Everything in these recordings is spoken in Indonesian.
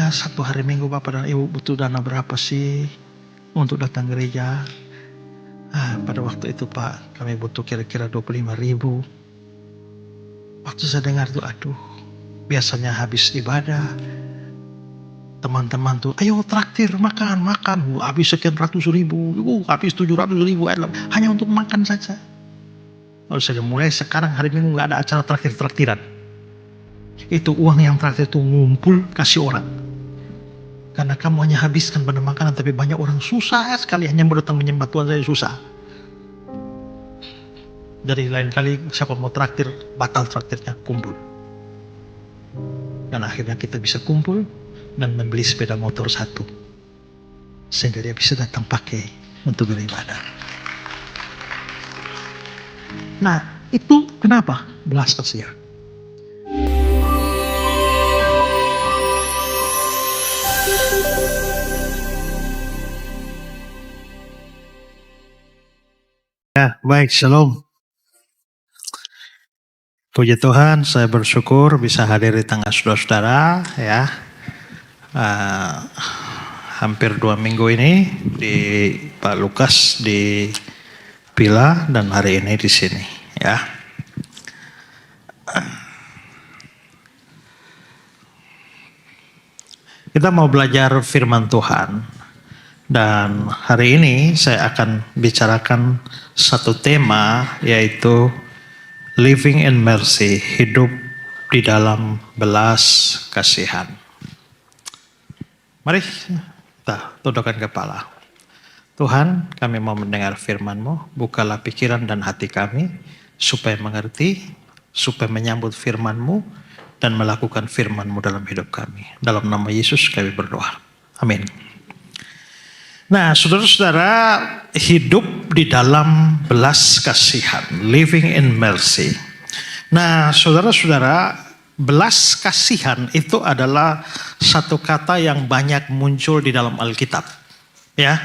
Kira-kira satu hari Minggu Bapak dan Ibu butuh dana berapa sih untuk datang gereja? Pada waktu itu Pak, kami butuh kira-kira 25.000. Waktu saya dengar tuh, aduh, biasanya habis ibadah, teman-teman tuh, ayo traktir makan. Habis sekian ratus ribu, habis 700.000, hanya untuk makan saja. Lalu saya mulai sekarang hari Minggu nggak ada acara traktir-traktiran. Itu uang yang traktir itu ngumpul kasih orang. Karena kamu hanya habiskan pada makanan, tapi banyak orang susah sekali hanya mau datang menyembah Tuhan, saya susah. Dari lain kali siapa mau traktir, batal traktirnya, kumpul. Dan akhirnya kita bisa kumpul dan membeli sepeda motor 1. Sehingga dia bisa datang pakai untuk beribadah. Nah, itu kenapa? Belas kasihan. Ya, baik, shalom. Puji Tuhan, saya bersyukur bisa hadir di tengah saudara-saudara ya. Hampir 2 minggu ini di Pak Lukas di Pila dan hari ini di sini ya. Kita mau belajar firman Tuhan dan hari ini saya akan bicarakan satu tema, yaitu Living in Mercy, hidup di dalam belas kasihan. Mari kita tundukkan kepala. Tuhan, kami mau mendengar firman-Mu, bukalah pikiran dan hati kami, supaya mengerti, supaya menyambut firman-Mu, dan melakukan firman-Mu dalam hidup kami. Dalam nama Yesus kami berdoa. Amin. Nah, saudara-saudara, hidup di dalam belas kasihan, living in mercy. Nah, saudara-saudara, belas kasihan itu adalah satu kata yang banyak muncul di dalam Alkitab. Ya,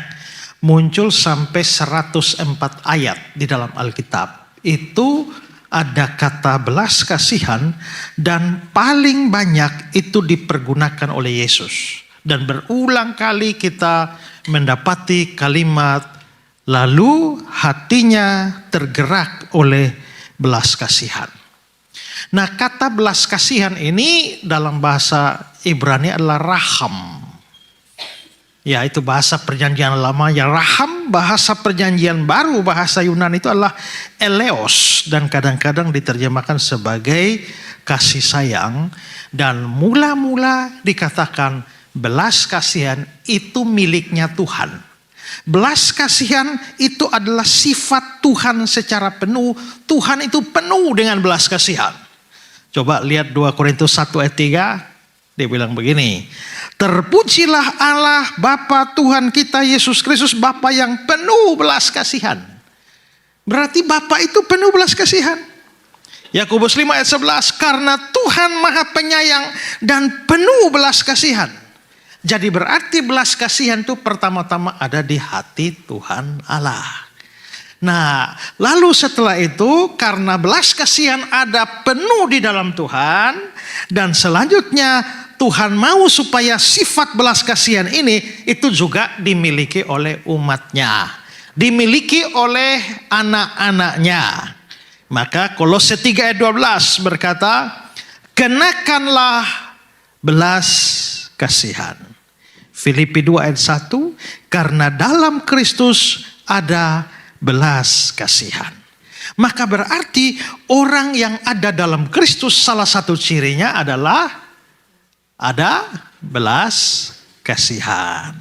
muncul sampai 104 ayat di dalam Alkitab. Itu ada kata belas kasihan dan paling banyak itu dipergunakan oleh Yesus. Dan berulang kali kita mendapati kalimat lalu hatinya tergerak oleh belas kasihan. Nah, kata belas kasihan ini dalam bahasa Ibrani adalah raham. Ya, itu bahasa perjanjian lama ya, raham. Bahasa perjanjian baru, bahasa Yunani itu adalah eleos, dan kadang-kadang diterjemahkan sebagai kasih sayang. Dan mula-mula dikatakan belas kasihan itu miliknya Tuhan. Belas kasihan itu adalah sifat Tuhan secara penuh. Tuhan itu penuh dengan belas kasihan. Coba lihat 2 Korintus 1 ayat 3. Dia bilang begini. Terpujilah Allah Bapa Tuhan kita Yesus Kristus, Bapa yang penuh belas kasihan. Berarti Bapa itu penuh belas kasihan. Yakobus 5 ayat 11. Karena Tuhan Maha Penyayang dan penuh belas kasihan. Jadi berarti belas kasihan itu pertama-tama ada di hati Tuhan Allah. Nah, lalu setelah itu karena belas kasihan ada penuh di dalam Tuhan, dan selanjutnya Tuhan mau supaya sifat belas kasihan ini itu juga dimiliki oleh umatnya, dimiliki oleh anak-anaknya. Maka Kolose 3 ayat 12 berkata, kenakanlah belas kasihan. Filipi 2 ayat 1, karena dalam Kristus ada belas kasihan. Maka berarti orang yang ada dalam Kristus salah satu cirinya adalah ada belas kasihan.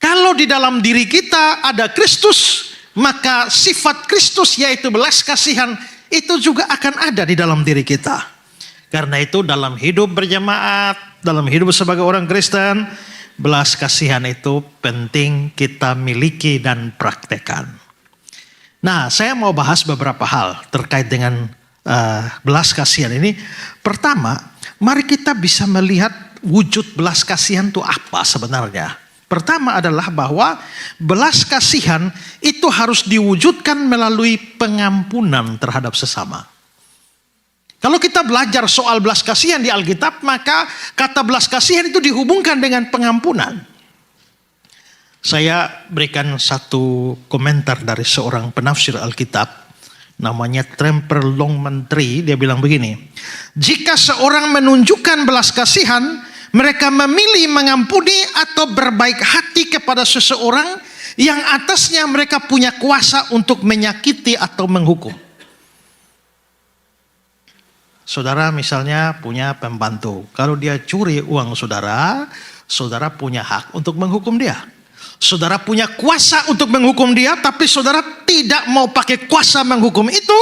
Kalau di dalam diri kita ada Kristus, maka sifat Kristus yaitu belas kasihan itu juga akan ada di dalam diri kita. Karena itu dalam hidup berjemaat, dalam hidup sebagai orang Kristen, belas kasihan itu penting kita miliki dan praktekkan. Nah, saya mau bahas beberapa hal terkait dengan belas kasihan ini. Pertama, mari kita bisa melihat wujud belas kasihan itu apa sebenarnya. Pertama adalah bahwa belas kasihan itu harus diwujudkan melalui pengampunan terhadap sesama. Kalau kita belajar soal belas kasihan di Alkitab, maka kata belas kasihan itu dihubungkan dengan pengampunan. Saya berikan satu komentar dari seorang penafsir Alkitab, namanya Tremper Longman-Tree. Dia bilang begini, jika seorang menunjukkan belas kasihan, mereka memilih mengampuni atau berbaik hati kepada seseorang yang atasnya mereka punya kuasa untuk menyakiti atau menghukum. Saudara misalnya punya pembantu, kalau dia curi uang saudara, saudara punya hak untuk menghukum dia. Saudara punya kuasa untuk menghukum dia, tapi saudara tidak mau pakai kuasa menghukum itu,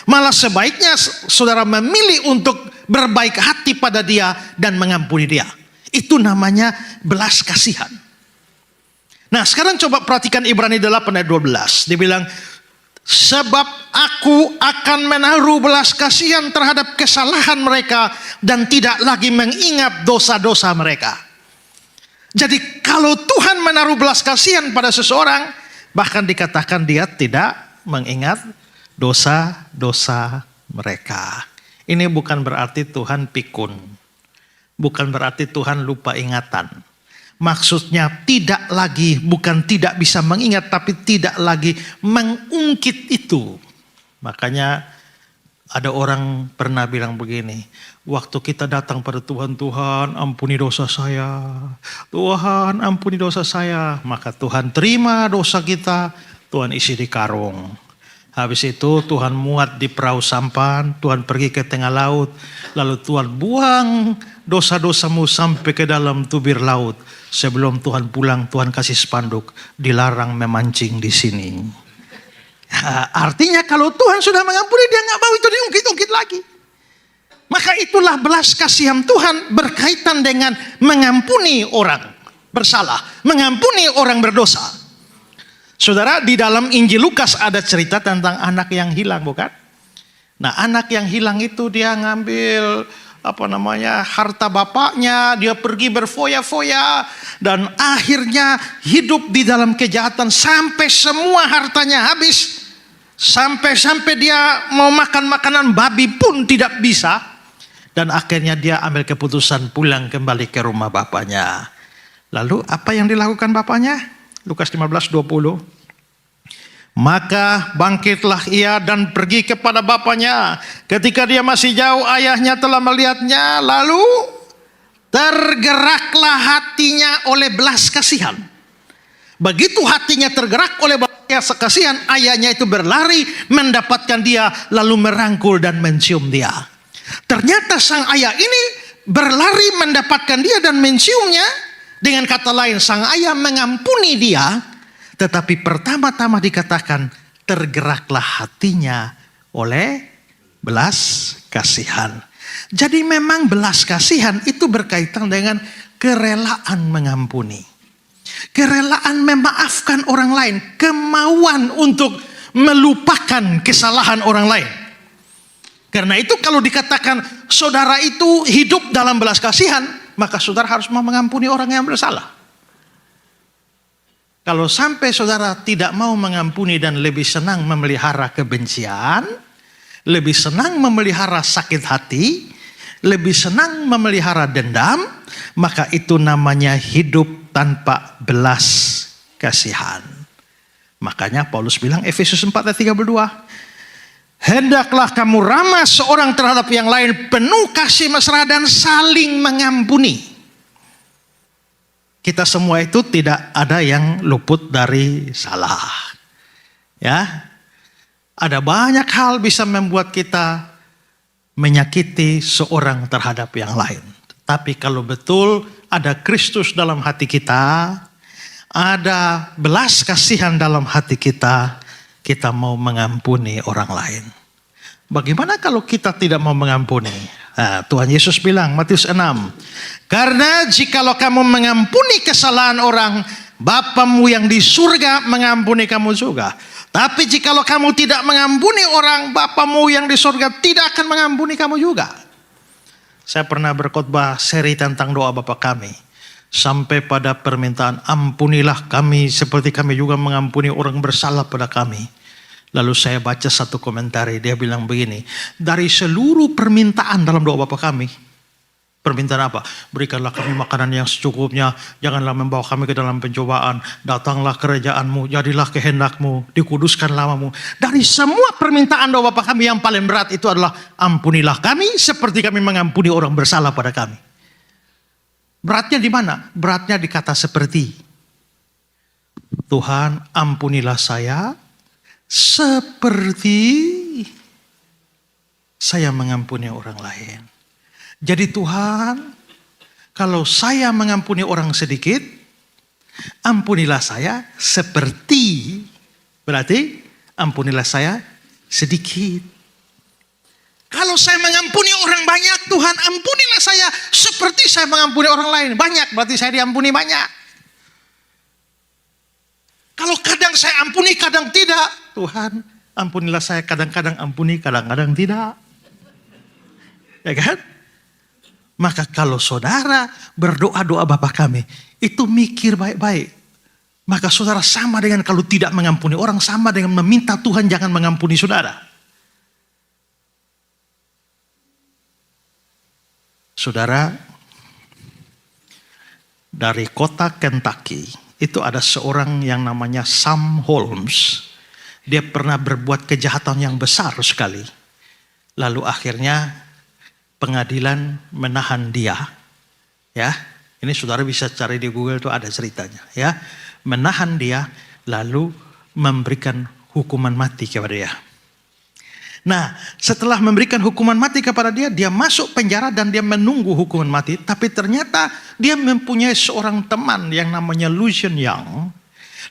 malah sebaiknya saudara memilih untuk berbaik hati pada dia dan mengampuni dia. Itu namanya belas kasihan. Nah sekarang coba perhatikan Ibrani 8 ayat 12. Dia bilang, sebab aku akan menaruh belas kasihan terhadap kesalahan mereka dan tidak lagi mengingat dosa-dosa mereka. Jadi kalau Tuhan menaruh belas kasihan pada seseorang, bahkan dikatakan dia tidak mengingat dosa-dosa mereka. Ini bukan berarti Tuhan pikun. Bukan berarti Tuhan lupa ingatan. Maksudnya tidak lagi, bukan tidak bisa mengingat, tapi tidak lagi mengungkit itu. Makanya ada orang pernah bilang begini, waktu kita datang pada Tuhan, Tuhan ampuni dosa saya, Tuhan ampuni dosa saya. Maka Tuhan terima dosa kita, Tuhan isi di karung. Habis itu Tuhan muat di perahu sampan, Tuhan pergi ke tengah laut, lalu Tuhan buang dosa-dosamu sampai ke dalam tubir laut. Sebelum Tuhan pulang, Tuhan kasih spanduk, dilarang memancing di sini. Artinya kalau Tuhan sudah mengampuni, dia nggak mau itu diungkit-ungkit lagi. Maka itulah belas kasihan Tuhan berkaitan dengan mengampuni orang bersalah, mengampuni orang berdosa. Saudara, di dalam Injil Lukas ada cerita tentang anak yang hilang, bukan? Nah, anak yang hilang itu dia ngambil harta bapaknya, dia pergi berfoya-foya dan akhirnya hidup di dalam kejahatan sampai semua hartanya habis, sampai dia mau makan makanan babi pun tidak bisa, dan akhirnya dia ambil keputusan pulang kembali ke rumah bapaknya. Lalu apa yang dilakukan bapaknya? Lukas 15:20. Maka bangkitlah ia dan pergi kepada bapaknya. Ketika dia masih jauh, ayahnya telah melihatnya. Lalu tergeraklah hatinya oleh belas kasihan. Begitu hatinya tergerak oleh belas kasihan, ayahnya itu berlari mendapatkan dia, lalu merangkul dan mencium dia. Ternyata sang ayah ini berlari mendapatkan dia dan menciumnya. Dengan kata lain, sang ayah mengampuni dia. Tetapi pertama-tama dikatakan tergeraklah hatinya oleh belas kasihan. Jadi memang belas kasihan itu berkaitan dengan kerelaan mengampuni. Kerelaan memaafkan orang lain. Kemauan untuk melupakan kesalahan orang lain. Karena itu kalau dikatakan saudara itu hidup dalam belas kasihan, maka saudara harus mau mengampuni orang yang bersalah. Kalau sampai saudara tidak mau mengampuni dan lebih senang memelihara kebencian, lebih senang memelihara sakit hati, lebih senang memelihara dendam, maka itu namanya hidup tanpa belas kasihan. Makanya Paulus bilang Efesus 4 ayat 32, hendaklah kamu ramah seorang terhadap yang lain, penuh kasih mesra dan saling mengampuni. Kita semua itu tidak ada yang luput dari salah. Ya. Ada banyak hal bisa membuat kita menyakiti seorang terhadap yang lain. Tapi kalau betul ada Kristus dalam hati kita, ada belas kasihan dalam hati kita, kita mau mengampuni orang lain. Bagaimana kalau kita tidak mau mengampuni? Nah, Tuhan Yesus bilang, Matius 6, karena jikalau kamu mengampuni kesalahan orang, Bapamu yang di surga mengampuni kamu juga. Tapi jikalau kamu tidak mengampuni orang, Bapamu yang di surga tidak akan mengampuni kamu juga. Saya pernah berkhotbah seri tentang doa Bapa kami. Sampai pada permintaan, ampunilah kami seperti kami juga mengampuni orang bersalah pada kami. Lalu saya baca satu komentar, dia bilang begini, dari seluruh permintaan dalam doa Bapa kami, permintaan apa? Berikanlah kami makanan yang secukupnya, janganlah membawa kami ke dalam pencobaan, datanglah kerajaan-Mu, jadilah kehendak-Mu, dikuduskan namamu. Dari semua permintaan doa Bapa kami yang paling berat itu adalah ampunilah kami seperti kami mengampuni orang bersalah pada kami. Beratnya di mana? Beratnya di kata seperti. Tuhan ampunilah saya seperti saya mengampuni orang lain. Jadi Tuhan, kalau saya mengampuni orang sedikit, ampunilah saya seperti, berarti ampunilah saya sedikit. Kalau saya mengampuni orang banyak, Tuhan ampunilah saya seperti saya mengampuni orang lain. Banyak, berarti saya diampuni banyak. Kalau kadang saya ampuni, kadang tidak. Tuhan ampunilah saya, kadang-kadang ampuni, kadang-kadang tidak. Ya kan? Maka kalau saudara berdoa-doa Bapa kami, itu mikir baik-baik. Maka saudara sama dengan kalau tidak mengampuni orang, sama dengan meminta Tuhan jangan mengampuni saudara. Saudara, dari kota Kentucky, itu ada seorang yang namanya Sam Holmes. Dia pernah berbuat kejahatan yang besar sekali. Lalu akhirnya pengadilan menahan dia, ya. Ini saudara bisa cari di Google, itu ada ceritanya, ya. Menahan dia, lalu memberikan hukuman mati kepada dia. Nah, setelah memberikan hukuman mati kepada dia, dia masuk penjara dan dia menunggu hukuman mati. Tapi ternyata dia mempunyai seorang teman yang namanya Lucien Young.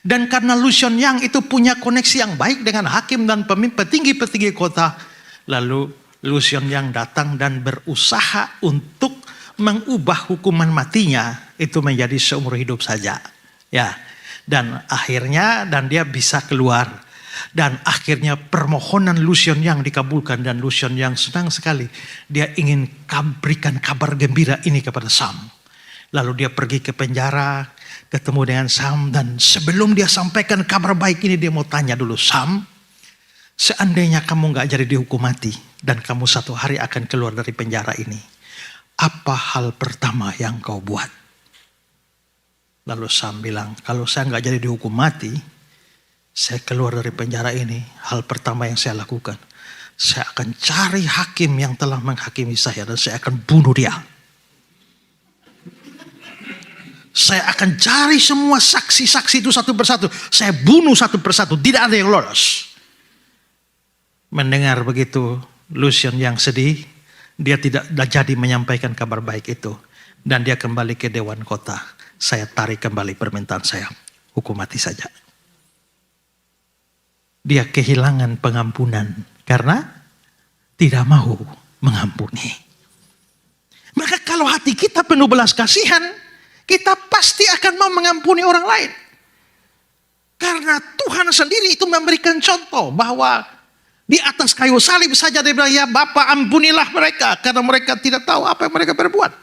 Dan karena Lucien Young itu punya koneksi yang baik dengan hakim dan petinggi-petinggi kota, lalu Lucien Young datang dan berusaha untuk mengubah hukuman matinya itu menjadi seumur hidup saja. Ya. Dan akhirnya dia bisa keluar. Dan akhirnya permohonan Lucien Young dikabulkan dan Lucien Young senang sekali. Dia ingin berikan kabar gembira ini kepada Sam. Lalu dia pergi ke penjara, ketemu dengan Sam, dan sebelum dia sampaikan kabar baik ini dia mau tanya dulu, Sam, seandainya kamu gak jadi dihukum mati dan kamu satu hari akan keluar dari penjara ini, apa hal pertama yang kau buat? Lalu Sam bilang, kalau saya gak jadi dihukum mati, saya keluar dari penjara ini, hal pertama yang saya lakukan, saya akan cari hakim yang telah menghakimi saya dan saya akan bunuh dia. Saya akan cari semua saksi-saksi itu satu persatu, saya bunuh satu persatu, tidak ada yang lolos. Mendengar begitu, Lucien yang sedih, dia tidak jadi menyampaikan kabar baik itu. Dan dia kembali ke Dewan Kota. Saya tarik kembali permintaan saya, hukum mati saja. Dia kehilangan pengampunan karena tidak mau mengampuni. Maka kalau hati kita penuh belas kasihan, kita pasti akan mau mengampuni orang lain. Karena Tuhan sendiri itu memberikan contoh bahwa di atas kayu salib saja dia bilang, ya Bapa ampunilah mereka karena mereka tidak tahu apa yang mereka berbuat.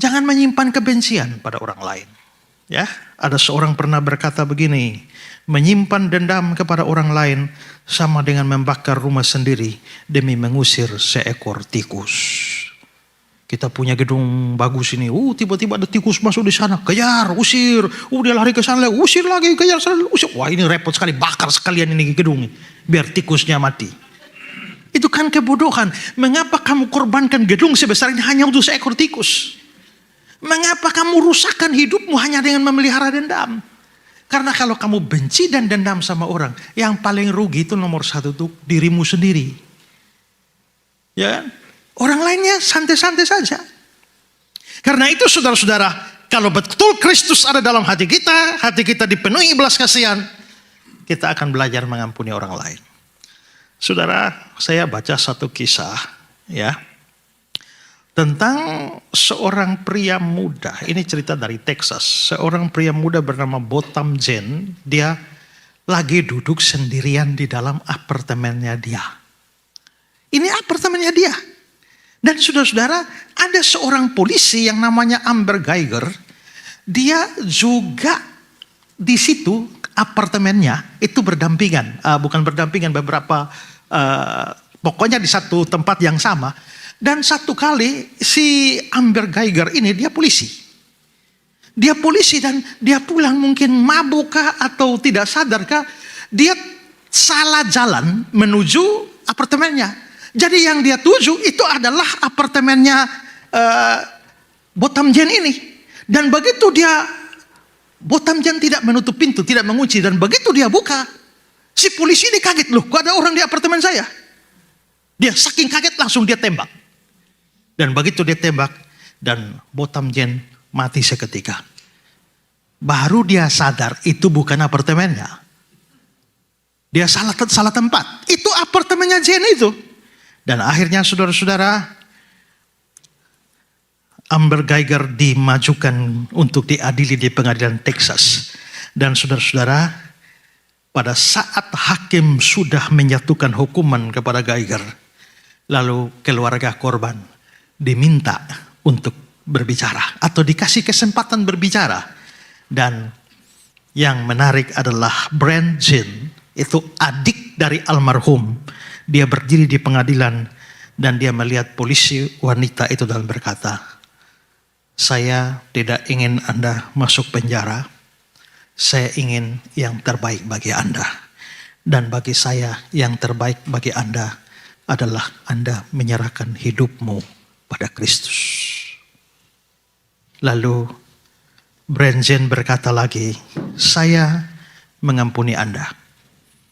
Jangan menyimpan kebencian pada orang lain. Ya, ada seorang pernah berkata begini, menyimpan dendam kepada orang lain sama dengan membakar rumah sendiri demi mengusir seekor tikus. Kita punya gedung bagus ini, tiba-tiba ada tikus masuk di sana, kejar, usir, dia lari ke sana, usir lagi, kejar sana, usir. Wah ini repot sekali, bakar sekalian ini gedung, biar tikusnya mati. Itu kan kebodohan. Mengapa kamu korbankan gedung sebesar ini hanya untuk seekor tikus? Mengapa kamu rusakkan hidupmu hanya dengan memelihara dendam? Karena kalau kamu benci dan dendam sama orang, yang paling rugi itu nomor satu tuh dirimu sendiri. Ya, orang lainnya santai-santai saja. Karena itu saudara-saudara, kalau betul Kristus ada dalam hati kita dipenuhi belas kasihan, kita akan belajar mengampuni orang lain. Saudara, saya baca satu kisah ya tentang seorang pria muda. Ini cerita dari Texas. Seorang pria muda bernama Botham Jean, dia lagi duduk sendirian di dalam apartemennya dia. Ini apartemennya dia. Dan saudara-saudara, ada seorang polisi yang namanya Amber Geiger. Dia juga di situ apartemennya itu berdampingan, bukan berdampingan, beberapa, pokoknya di satu tempat yang sama. Dan satu kali si Amber Geiger ini dia polisi. Dia polisi dan dia pulang mungkin mabuk kah atau tidak sadar kah, dia salah jalan menuju apartemennya. Jadi yang dia tuju itu adalah apartemennya Botham Jean ini. Dan begitu dia, Botham Jean tidak menutup pintu, tidak mengunci. Dan begitu dia buka, si polisi ini kaget, loh kok ada orang di apartemen saya. Dia saking kaget langsung dia tembak. Dan begitu dia tembak, dan Botham Jean mati seketika. Baru dia sadar itu bukan apartemennya. Dia salah tempat. Itu apartemennya Jean itu. Dan akhirnya saudara-saudara, Amber Geiger dimajukan untuk diadili di pengadilan Texas. Dan saudara-saudara, pada saat hakim sudah menyatukan hukuman kepada Geiger, lalu keluarga korban diminta untuk berbicara atau dikasih kesempatan berbicara. Dan yang menarik adalah Brand Jean, itu adik dari almarhum. Dia berdiri di pengadilan dan dia melihat polisi wanita itu dan berkata, "Saya tidak ingin Anda masuk penjara. Saya ingin yang terbaik bagi Anda. Dan bagi saya yang terbaik bagi Anda adalah Anda menyerahkan hidupmu pada Kristus." Lalu Brand Jean berkata lagi, "Saya mengampuni Anda.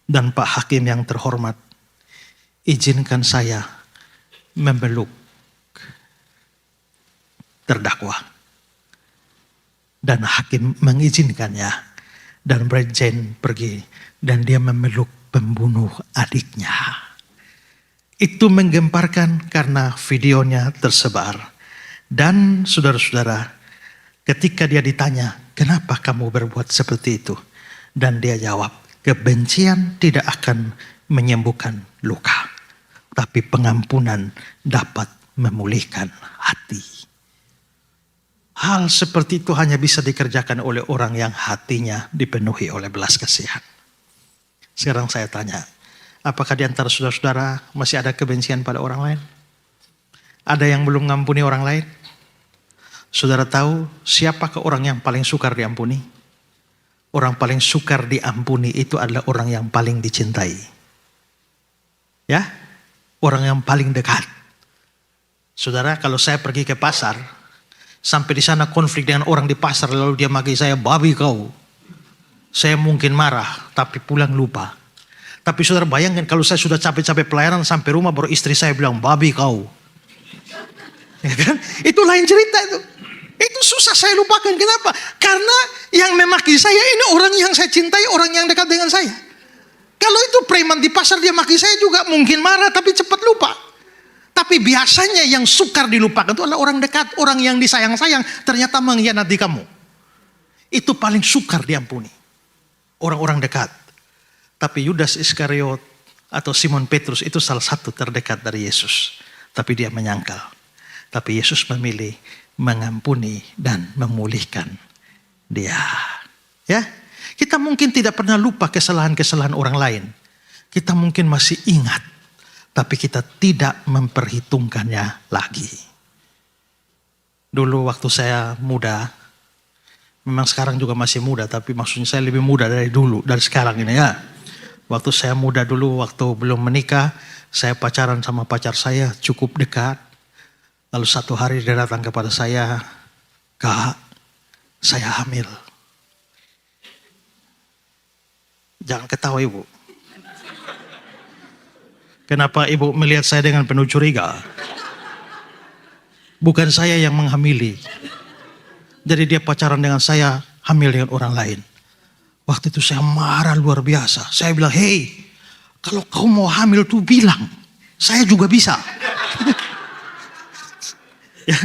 Dan Pak Hakim yang terhormat, izinkan saya memeluk terdakwa." Dan hakim mengizinkannya. Dan Brand Jean pergi dan dia memeluk pembunuh adiknya. Itu menggemparkan karena videonya tersebar. Dan saudara-saudara, ketika dia ditanya, "Kenapa kamu berbuat seperti itu?" Dan dia jawab, "Kebencian tidak akan menyembuhkan luka, tapi pengampunan dapat memulihkan hati." Hal seperti itu hanya bisa dikerjakan oleh orang yang hatinya dipenuhi oleh belas kasihan. Sekarang saya tanya, apakah di antara saudara-saudara masih ada kebencian pada orang lain? Ada yang belum mengampuni orang lain? Saudara tahu siapakah orang yang paling sukar diampuni? Orang paling sukar diampuni itu adalah orang yang paling dicintai. Ya, orang yang paling dekat. Saudara, kalau saya pergi ke pasar, sampai di sana konflik dengan orang di pasar, lalu dia maki saya, "Babi kau." Saya mungkin marah, tapi pulang lupa. Tapi saudara bayangkan kalau saya sudah capek-capek pelayanan, sampai rumah baru istri saya bilang, "Babi kau." Ya kan? Itu lain cerita itu. Itu susah saya lupakan. Kenapa? Karena yang memaki saya ini orang yang saya cintai, orang yang dekat dengan saya. Kalau itu preman di pasar dia maki saya juga mungkin marah, tapi cepat lupa. Tapi biasanya yang sukar dilupakan itu adalah orang dekat, orang yang disayang-sayang ternyata mengkhianati kamu. Itu paling sukar diampuni. Orang-orang dekat. Tapi Yudas Iskariot atau Simon Petrus itu salah satu terdekat dari Yesus. Tapi dia menyangkal. Tapi Yesus memilih mengampuni dan memulihkan dia. Ya, kita mungkin tidak pernah lupa kesalahan-kesalahan orang lain. Kita mungkin masih ingat, tapi kita tidak memperhitungkannya lagi. Dulu waktu saya muda, memang sekarang juga masih muda, tapi maksudnya saya lebih muda dari dulu, dari sekarang ini ya. Waktu saya muda dulu, waktu belum menikah, saya pacaran sama pacar saya cukup dekat. Lalu satu hari dia datang kepada saya, "Kak, saya hamil." Jangan ketawa ibu. Kenapa ibu melihat saya dengan penuh curiga? Bukan saya yang menghamili. Jadi dia pacaran dengan saya, hamil dengan orang lain. Waktu itu saya marah luar biasa. Saya bilang, "Hei, kalau kau mau hamil tuh bilang, saya juga bisa." Ya,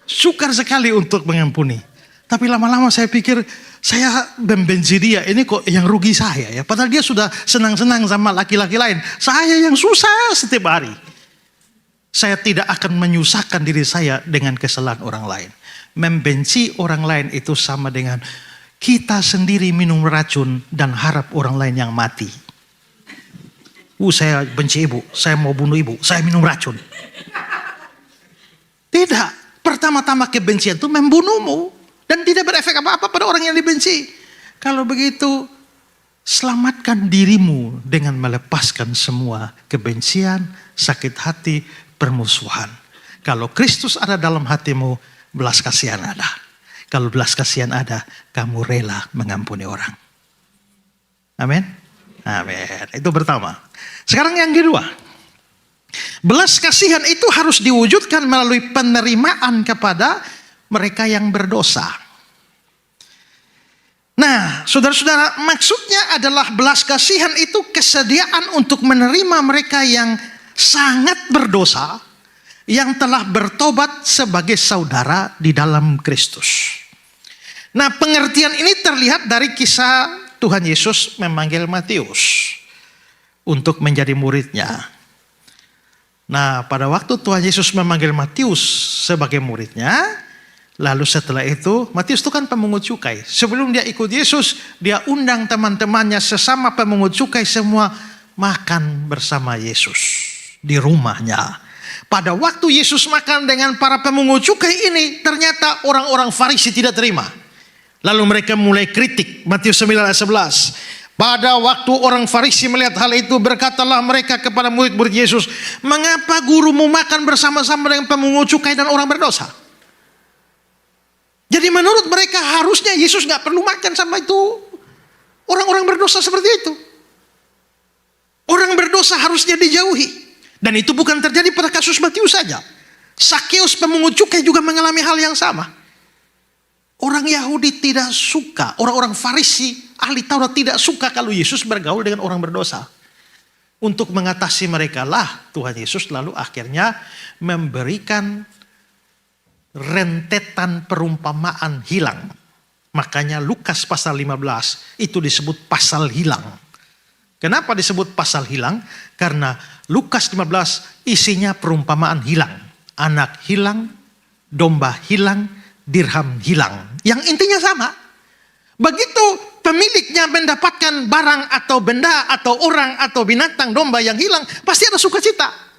sukar sekali untuk mengampuni. Tapi lama-lama saya pikir, saya membenci dia, ini kok yang rugi saya ya. Padahal dia sudah senang-senang sama laki-laki lain. Saya yang susah setiap hari. Saya tidak akan menyusahkan diri saya dengan kesalahan orang lain. Membenci orang lain itu sama dengan Kita sendiri minum racun dan harap orang lain yang mati. Saya benci ibu, saya mau bunuh ibu, saya minum racun. Tidak, pertama-tama kebencian itu membunuhmu dan tidak berefek apa-apa pada orang yang dibenci. Kalau begitu, selamatkan dirimu dengan melepaskan semua kebencian, sakit hati, permusuhan. Kalau Kristus ada dalam hatimu, belas kasihan ada. Kalau belas kasihan ada, kamu rela mengampuni orang. Amin. Amin. Itu pertama. Sekarang yang kedua. Belas kasihan itu harus diwujudkan melalui penerimaan kepada mereka yang berdosa. Nah, saudara-saudara, maksudnya adalah belas kasihan itu kesediaan untuk menerima mereka yang sangat berdosa, yang telah bertobat sebagai saudara di dalam Kristus. Nah, pengertian ini terlihat dari kisah Tuhan Yesus memanggil Matius untuk menjadi muridnya. Nah, pada waktu Tuhan Yesus memanggil Matius sebagai muridnya, lalu setelah itu, Matius itu kan pemungut cukai. Sebelum dia ikut Yesus, dia undang teman-temannya sesama pemungut cukai semua makan bersama Yesus di rumahnya. Pada waktu Yesus makan dengan para pemungut cukai ini, ternyata orang-orang Farisi tidak terima. Lalu mereka mulai kritik. Matius 9 ayat 11. Pada waktu orang Farisi melihat hal itu, berkatalah mereka kepada murid-murid Yesus, mengapa gurumu makan bersama-sama dengan pemungut cukai dan orang berdosa? Jadi menurut mereka harusnya Yesus gak perlu makan sama itu orang-orang berdosa seperti itu. Orang berdosa harusnya dijauhi. Dan itu bukan terjadi pada kasus Matius saja. Sakeus pemungut cukai juga mengalami hal yang sama. Orang Yahudi tidak suka, orang-orang Farisi, ahli Taurat tidak suka kalau Yesus bergaul dengan orang berdosa. Untuk mengatasi mereka lah Tuhan Yesus lalu akhirnya memberikan rentetan perumpamaan hilang. Makanya Lukas pasal 15 itu disebut pasal hilang. Kenapa disebut pasal hilang? Karena Lukas 15 isinya perumpamaan hilang. Anak hilang, domba hilang, dirham hilang. Yang intinya sama. Begitu pemiliknya mendapatkan barang atau benda atau orang atau binatang domba yang hilang, pasti ada sukacita.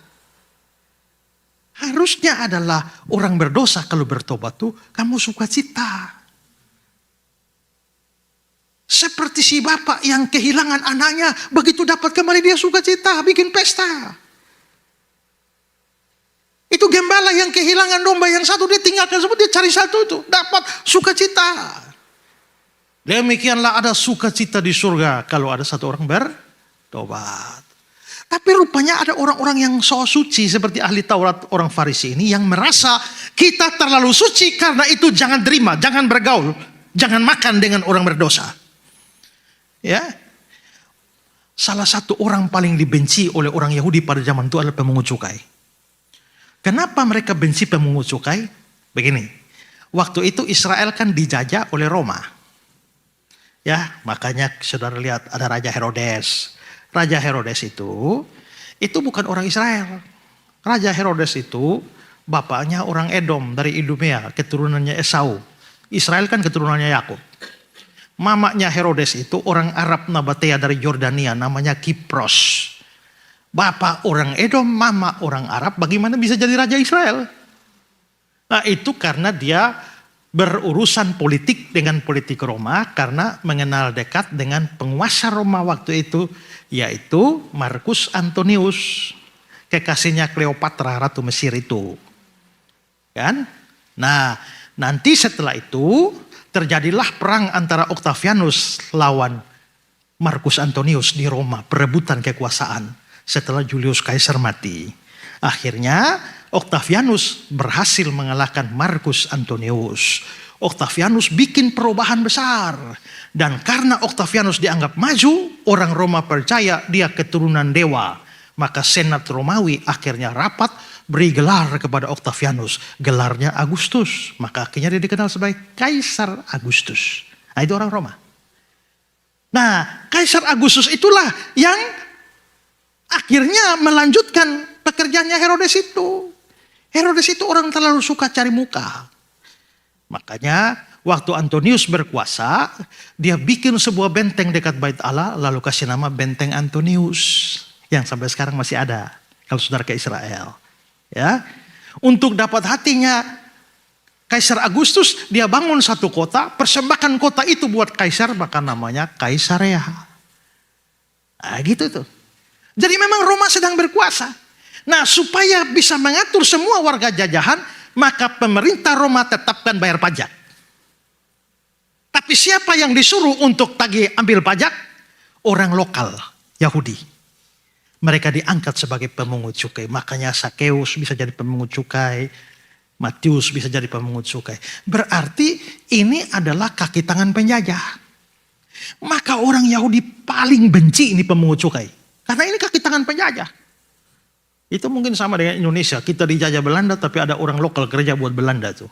Harusnya adalah orang berdosa kalau bertobat tuh kamu sukacita. Seperti si bapak yang kehilangan anaknya, begitu dapat kembali dia sukacita, bikin pesta. Itu gembala yang kehilangan domba yang satu, dia tinggalkan semua, dia cari satu itu, dapat sukacita. Demikianlah ada sukacita di surga kalau ada satu orang bertobat. Tapi rupanya ada orang-orang yang so suci seperti ahli Taurat, orang Farisi ini yang merasa kita terlalu suci, karena itu jangan terima, jangan bergaul, jangan makan dengan orang berdosa. Ya, salah satu orang paling dibenci oleh orang Yahudi pada zaman itu adalah pemungut cukai. Kenapa mereka benci pemungut cukai? Begini, waktu itu Israel kan dijajah oleh Roma. Ya, makanya saudara lihat ada Raja Herodes. Raja Herodes itu bukan orang Israel. Raja Herodes itu bapaknya orang Edom dari Idumea, keturunannya Esau. Israel kan keturunannya Yakub. Mamanya Herodes itu orang Arab Nabatea dari Yordania, namanya Kipros. Bapak orang Edom, mama orang Arab, bagaimana bisa jadi Raja Israel? Nah, itu karena dia berurusan politik dengan politik Roma, karena mengenal dekat dengan penguasa Roma waktu itu, yaitu Marcus Antonius, kekasihnya Cleopatra, Ratu Mesir itu. Kan? Nah, nanti setelah itu terjadilah perang antara Octavianus lawan Marcus Antonius di Roma, perebutan kekuasaan setelah Julius Caesar mati. Akhirnya Octavianus berhasil mengalahkan Marcus Antonius. Octavianus bikin perubahan besar. Dan karena Octavianus dianggap maju, orang Roma percaya dia keturunan dewa. Maka Senat Romawi akhirnya rapat beri gelar kepada Octavianus. Gelarnya Agustus. Maka akhirnya dia dikenal sebagai Kaisar Agustus. Nah, itu orang Roma. Nah, Kaisar Agustus itulah yang akhirnya melanjutkan pekerjaannya Herodes itu. Herodes itu orang terlalu suka cari muka. Makanya waktu Antonius berkuasa, dia bikin sebuah benteng dekat Bait Allah, lalu kasih nama Benteng Antonius, yang sampai sekarang masih ada kalau saudara ke Israel. Ya, untuk dapat hatinya Kaisar Agustus, dia bangun satu kota, persembahkan kota itu buat kaisar, maka namanya Kaisarea. Nah, gitu tuh. Jadi memang Roma sedang berkuasa. Nah, supaya bisa mengatur semua warga jajahan, maka pemerintah Roma tetapkan bayar pajak. Tapi siapa yang disuruh untuk tagih ambil pajak? Orang lokal, Yahudi. Mereka diangkat sebagai pemungut cukai. Makanya Sakeus bisa jadi pemungut cukai. Matius bisa jadi pemungut cukai. Berarti ini adalah kaki tangan penjajah. Maka orang Yahudi paling benci ini pemungut cukai. Karena ini kaki tangan penjajah. Itu mungkin sama dengan Indonesia. Kita dijajah Belanda tapi ada orang lokal kerja buat Belanda tuh.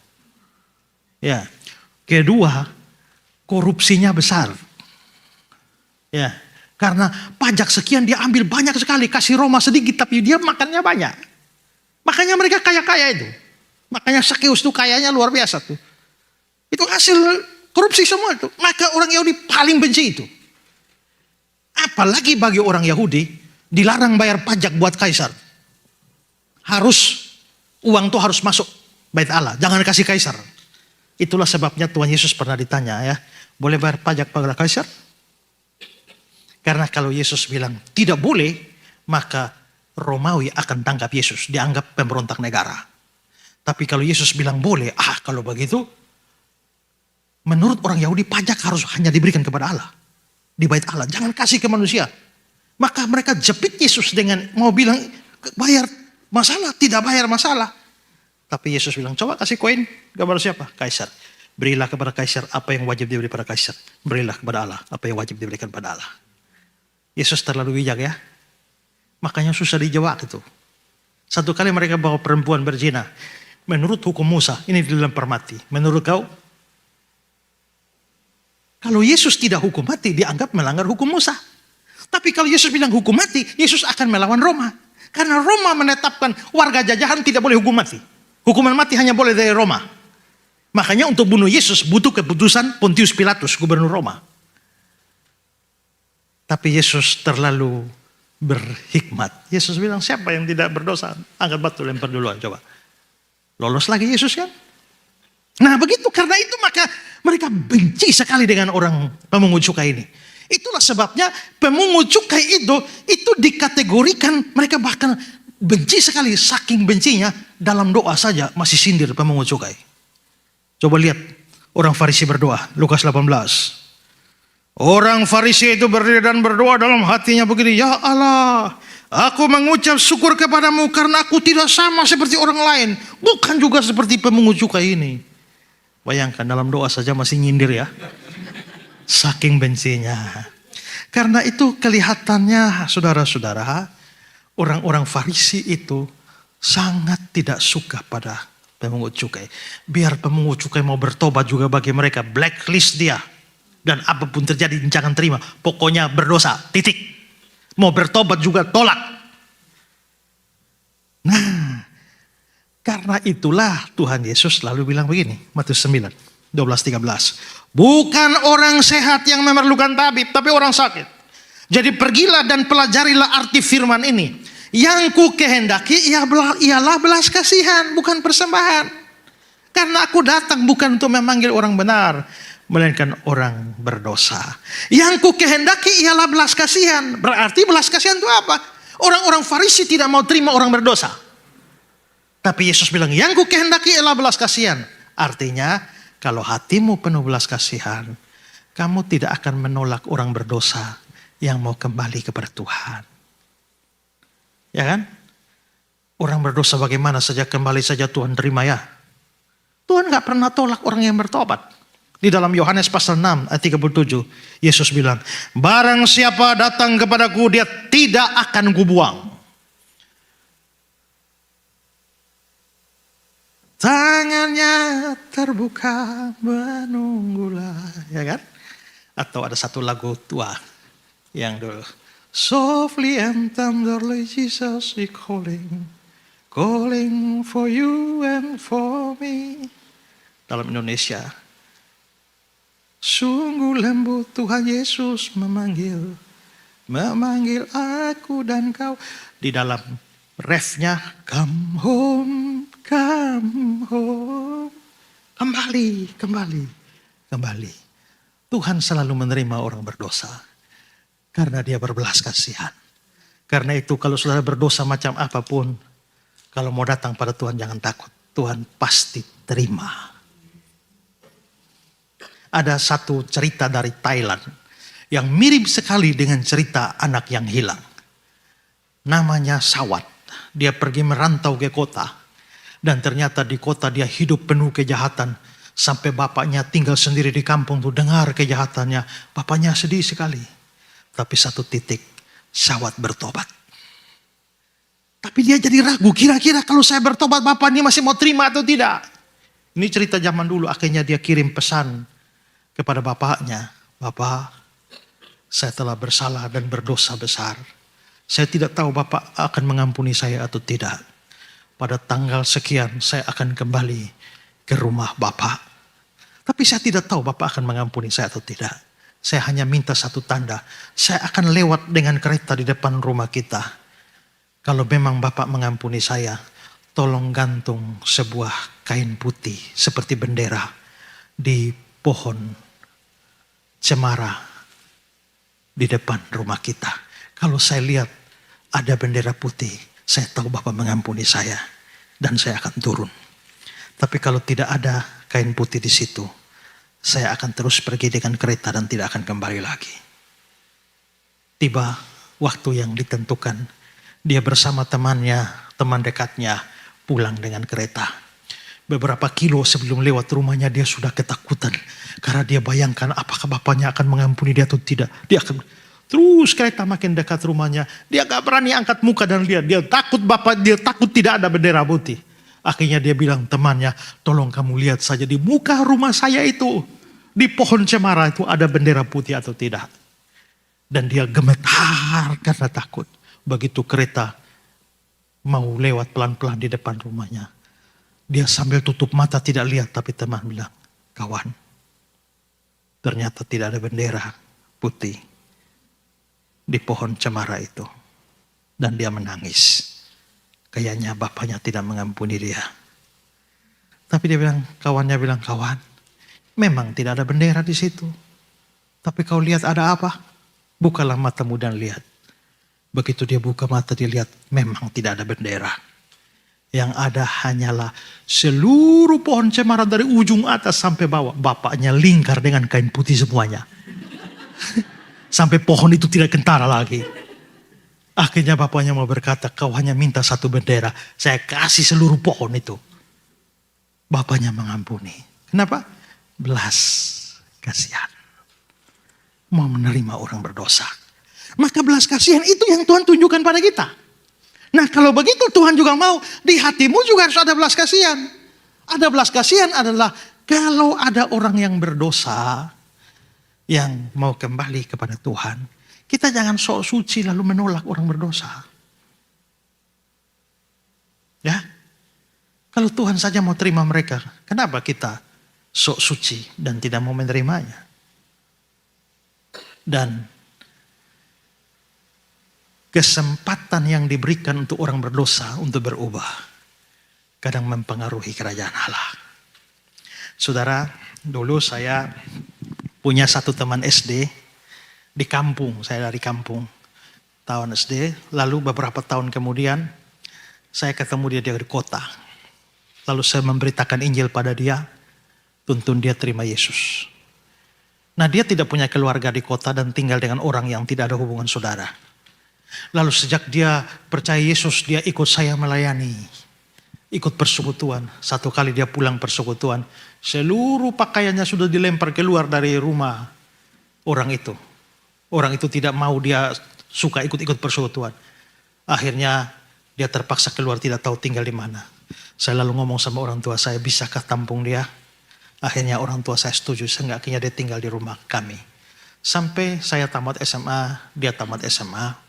Ya. Kedua, korupsinya besar. Ya. Karena pajak sekian dia ambil banyak sekali. Kasih Roma sedikit tapi dia makannya banyak. Makanya mereka kaya-kaya itu. Makanya Sakeus itu kayanya luar biasa tuh. Itu hasil korupsi semua itu. Maka orang Yahudi paling benci itu. Apalagi bagi orang Yahudi dilarang bayar pajak buat kaisar. Uang tuh harus masuk Bait Allah. Jangan kasih kaisar. Itulah sebabnya Tuhan Yesus pernah ditanya ya. Boleh bayar pajak pada kaisar? Karena kalau Yesus bilang tidak boleh, maka Romawi akan tangkap Yesus. Dianggap pemberontak negara. Tapi kalau Yesus bilang boleh, kalau begitu, menurut orang Yahudi pajak harus hanya diberikan kepada Allah. Di Bait Allah, jangan kasih ke manusia. Maka mereka jepit Yesus dengan mau bilang, bayar masalah, tidak bayar masalah. Tapi Yesus bilang, coba kasih koin kepada siapa? Kaisar. Berilah kepada Kaisar apa yang wajib diberi pada Kaisar. Berilah kepada Allah apa yang wajib diberikan pada Allah. Yesus terlalu bijak ya. Makanya susah dijawab itu. Satu kali mereka bawa perempuan berzina. Menurut hukum Musa, ini dilempar mati. Menurut kau? Kalau Yesus tidak hukum mati, dianggap melanggar hukum Musa. Tapi kalau Yesus bilang hukum mati, Yesus akan melawan Roma. Karena Roma menetapkan warga jajahan tidak boleh hukum mati. Hukuman mati hanya boleh dari Roma. Makanya untuk bunuh Yesus butuh keputusan Pontius Pilatus, gubernur Roma. Tapi Yesus terlalu berhikmat. Yesus bilang, siapa yang tidak berdosa? Angkat batu, lempar duluan, coba. Lolos lagi Yesus kan? Nah begitu, karena itu maka mereka benci sekali dengan orang pemungut cukai ini. Itulah sebabnya pemungut cukai itu dikategorikan, mereka bahkan benci sekali, saking bencinya dalam doa saja masih sindir pemungut cukai. Coba lihat orang Farisi berdoa, Lukas 18. Orang Farisi itu berdiri dan berdoa dalam hatinya begini, ya Allah, aku mengucap syukur kepadamu karena aku tidak sama seperti orang lain, bukan juga seperti pemungut cukai ini. Bayangkan dalam doa saja masih nyindir ya. Saking bencinya. Karena itu kelihatannya saudara-saudara, orang-orang Farisi itu sangat tidak suka pada pemungut cukai. Biar pemungut cukai mau bertobat juga bagi mereka, blacklist dia. Dan apapun terjadi jangan terima. Pokoknya berdosa, titik. Mau bertobat juga tolak. Nah, karena itulah Tuhan Yesus selalu bilang begini, Matius 9, 12-13. Bukan orang sehat yang memerlukan tabib, tapi orang sakit. Jadi pergilah dan pelajarilah arti firman ini. Yang ku kehendaki ialah belas kasihan, bukan persembahan. Karena aku datang bukan untuk memanggil orang benar, melainkan orang berdosa. Yang ku kehendaki ialah belas kasihan. Berarti belas kasihan itu apa? Orang-orang Farisi tidak mau terima orang berdosa. Tapi Yesus bilang, yang ku kehendaki ialah belas kasihan. Artinya, kalau hatimu penuh belas kasihan, kamu tidak akan menolak orang berdosa yang mau kembali kepada Tuhan. Ya kan? Orang berdosa bagaimana saja kembali saja Tuhan terima ya. Tuhan gak pernah tolak orang yang bertobat. Di dalam Yohanes pasal 6 ayat 37, Yesus bilang, barang siapa datang kepadaku, dia tidak akan kubuang. Tangannya terbuka menunggulah, ya kan? Atau ada satu lagu tua yang dulu, softly and tenderly Jesus is calling, calling for you and for me. dalam Indonesia. Sungguh lembut Tuhan Yesus memanggil aku dan kau. Di dalam refnya, come home, come home. Kembali. Tuhan selalu menerima orang berdosa karena dia berbelas kasihan. Karena itu kalau saudara berdosa macam apapun, kalau mau datang pada Tuhan jangan takut. Tuhan pasti terima. Ada satu cerita dari Thailand yang mirip sekali dengan cerita anak yang hilang. Namanya Sawat. Dia pergi merantau ke kota. Dan ternyata di kota dia hidup penuh kejahatan. Sampai bapaknya tinggal sendiri di kampung tuh dengar kejahatannya. Bapaknya sedih sekali. Tapi satu titik, Sawat bertobat. Tapi dia jadi ragu, kira-kira kalau saya bertobat bapak ini masih mau terima atau tidak. Ini cerita zaman dulu, akhirnya dia kirim pesan kepada bapaknya. Bapak, saya telah bersalah dan berdosa besar. Saya tidak tahu bapak akan mengampuni saya atau tidak. Pada tanggal sekian saya akan kembali ke rumah bapak. Tapi saya tidak tahu bapak akan mengampuni saya atau tidak. Saya hanya minta satu tanda. Saya akan lewat dengan kereta di depan rumah kita. Kalau memang bapak mengampuni saya, tolong gantung sebuah kain putih seperti bendera di pohon cemara di depan rumah kita. Kalau saya lihat ada bendera putih, saya tahu bapak mengampuni saya dan saya akan turun. Tapi kalau tidak ada kain putih di situ, saya akan terus pergi dengan kereta dan tidak akan kembali lagi. Tiba waktu yang ditentukan, dia bersama temannya, teman dekatnya pulang dengan kereta. Beberapa kilo sebelum lewat rumahnya dia sudah ketakutan. Karena dia bayangkan apakah bapaknya akan mengampuni dia atau tidak. Dia akan terus kereta makin dekat rumahnya. Dia gak berani angkat muka dan lihat. Dia takut bapak, dia takut tidak ada bendera putih. Akhirnya dia bilang temannya, tolong kamu lihat saja di muka rumah saya itu. Di pohon cemara itu ada bendera putih atau tidak. Dan dia gemetar karena takut. Begitu kereta mau lewat pelan-pelan di depan rumahnya. Dia sambil tutup mata tidak lihat, tapi teman bilang, kawan, ternyata tidak ada bendera putih di pohon cemara itu. Dan dia menangis. Kayaknya bapaknya tidak mengampuni dia. Tapi dia bilang, kawannya bilang, kawan, memang tidak ada bendera di situ. Tapi kau lihat ada apa? Bukalah matamu dan lihat. Begitu dia buka mata, dia lihat memang tidak ada bendera. Yang ada hanyalah seluruh pohon cemara dari ujung atas sampai bawah. Bapaknya lingkar dengan kain putih semuanya. Sampai pohon itu tidak kentara lagi. Akhirnya bapaknya mau berkata, kau hanya minta satu bendera. Saya kasih seluruh pohon itu. Bapaknya mengampuni. Kenapa? Belas kasihan. Mau menerima orang berdosa. Maka belas kasihan itu yang Tuhan tunjukkan pada kita. Nah kalau begitu Tuhan juga mau di hatimu juga harus ada belas kasihan. Ada belas kasihan adalah kalau ada orang yang berdosa yang mau kembali kepada Tuhan, kita jangan sok suci lalu menolak orang berdosa. Ya, kalau Tuhan saja mau terima mereka, kenapa kita sok suci dan tidak mau menerimanya? Dan kesempatan yang diberikan untuk orang berdosa untuk berubah kadang mempengaruhi kerajaan Allah. Saudara, dulu saya punya satu teman SD di kampung. Saya dari kampung, tahun SD. Lalu beberapa tahun kemudian saya ketemu dia di kota. Lalu saya memberitakan Injil pada dia, tuntun dia terima Yesus. Nah dia tidak punya keluarga di kota dan tinggal dengan orang yang tidak ada hubungan saudara. Lalu sejak dia percaya Yesus, dia ikut saya melayani. Ikut persekutuan. Satu kali dia pulang persekutuan, seluruh pakaiannya sudah dilempar keluar dari rumah orang itu. Orang itu tidak mau, dia suka ikut-ikut persekutuan. Akhirnya dia terpaksa keluar, tidak tahu tinggal di mana. Saya lalu ngomong sama orang tua saya, bisakah tampung dia? Akhirnya orang tua saya setuju, sehingga akhirnya dia tinggal di rumah kami. Sampai saya tamat SMA, dia tamat SMA.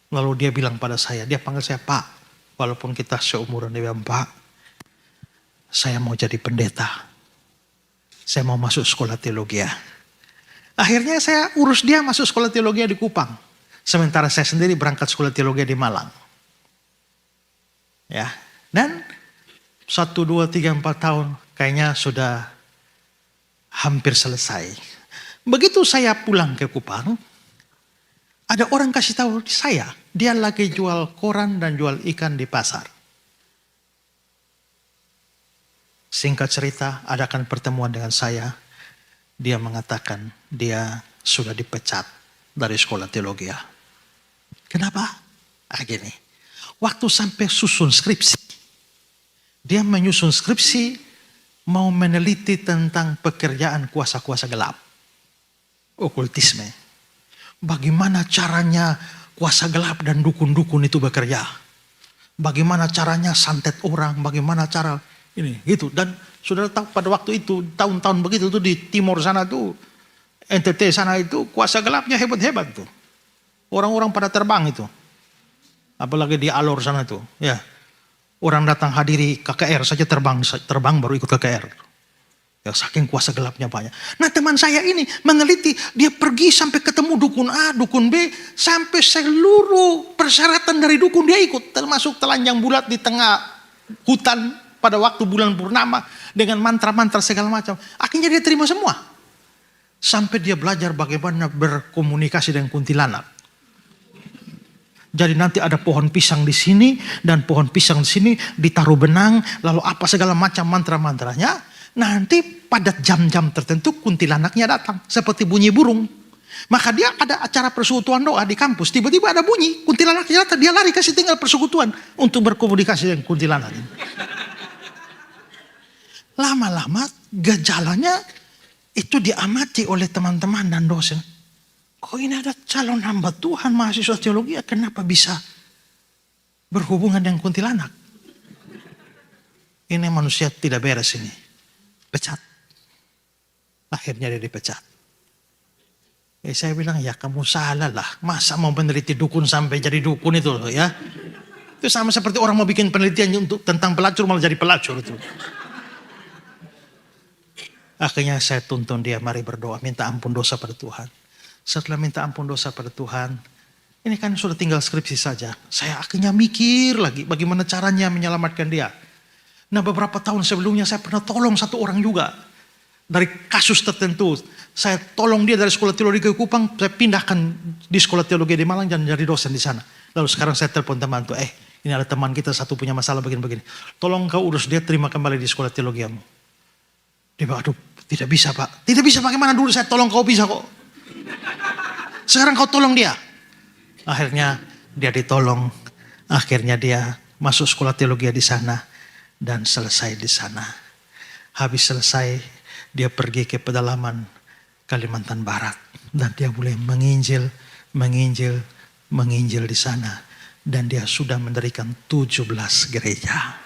Lalu dia bilang pada saya, dia panggil saya Pak. Walaupun kita seumuran, dia bilang, Pak, saya mau jadi pendeta. Saya mau masuk sekolah teologi. Akhirnya saya urus dia masuk sekolah teologi di Kupang. Sementara saya sendiri berangkat sekolah teologi di Malang. Ya, dan 1, 2, 3, 4 tahun kayaknya sudah hampir selesai. Begitu saya pulang ke Kupang, ada orang kasih tahu saya, dia lagi jual koran dan jual ikan di pasar. Singkat cerita, adakan pertemuan dengan saya. Dia mengatakan dia sudah dipecat dari sekolah teologi. Kenapa? Gini, waktu sampai susun skripsi, dia menyusun skripsi mau meneliti tentang pekerjaan kuasa-kuasa gelap, okultisme. Bagaimana caranya kuasa gelap dan dukun-dukun itu bekerja? Bagaimana caranya santet orang? Bagaimana cara ini gitu? Dan saudara tahu pada waktu itu tahun-tahun begitu tuh di timur sana tuh NTT sana itu kuasa gelapnya hebat-hebat tuh. Orang-orang pada terbang itu. Apalagi di Alor sana tuh, ya. Orang datang hadiri KKR saja terbang baru ikut KKR. Ya, saking kuasa gelapnya banyak. Nah, teman saya ini meneliti, dia pergi sampai ketemu dukun A, dukun B, sampai seluruh persyaratan dari dukun dia ikut, termasuk telanjang bulat di tengah hutan pada waktu bulan purnama dengan mantra-mantra segala macam. Akhirnya dia terima semua. Sampai dia belajar bagaimana berkomunikasi dengan kuntilanak. Jadi nanti ada pohon pisang di sini dan pohon pisang di sini ditaruh benang, lalu apa segala macam mantra-mantranya. Nanti pada jam-jam tertentu kuntilanaknya datang seperti bunyi burung. Maka dia ada acara persekutuan doa di kampus, tiba-tiba ada bunyi, kuntilanaknya datang, dia lari kasih tinggal persekutuan untuk berkomunikasi dengan kuntilanak. Lama-lama gejalanya itu diamati oleh teman-teman dan dosen. Kok ini ada calon hamba Tuhan mahasiswa teologi, kenapa bisa berhubungan dengan kuntilanak? Ini manusia tidak beres ini. Pecat. Akhirnya dia dipecat. Saya bilang, ya kamu salah lah. Masa mau meneliti dukun sampai jadi dukun itu loh ya. Itu sama seperti orang mau bikin penelitian untuk tentang pelacur malah jadi pelacur itu. Akhirnya saya tuntun dia, mari berdoa, minta ampun dosa pada Tuhan. Setelah minta ampun dosa pada Tuhan, ini kan sudah tinggal skripsi saja. Saya akhirnya mikir lagi bagaimana caranya menyelamatkan dia. Nah, beberapa tahun sebelumnya saya pernah tolong satu orang juga. Dari kasus tertentu. Saya tolong dia dari sekolah teologi ke Kupang, saya pindahkan di sekolah teologi di Malang dan jadi dosen di sana. Lalu sekarang saya telepon teman itu, ini ada teman kita satu punya masalah begini-begini. Tolong kau urus dia, terima kembali di sekolah teologiamu. Dia bilang, aduh tidak bisa Pak. Tidak bisa, bagaimana dulu saya tolong kau bisa kok. Sekarang kau tolong dia. Akhirnya dia ditolong. Akhirnya dia masuk sekolah teologi di sana dan selesai di sana. Habis selesai dia pergi ke pedalaman Kalimantan Barat dan dia mulai menginjil di sana dan dia sudah mendirikan 17 gereja.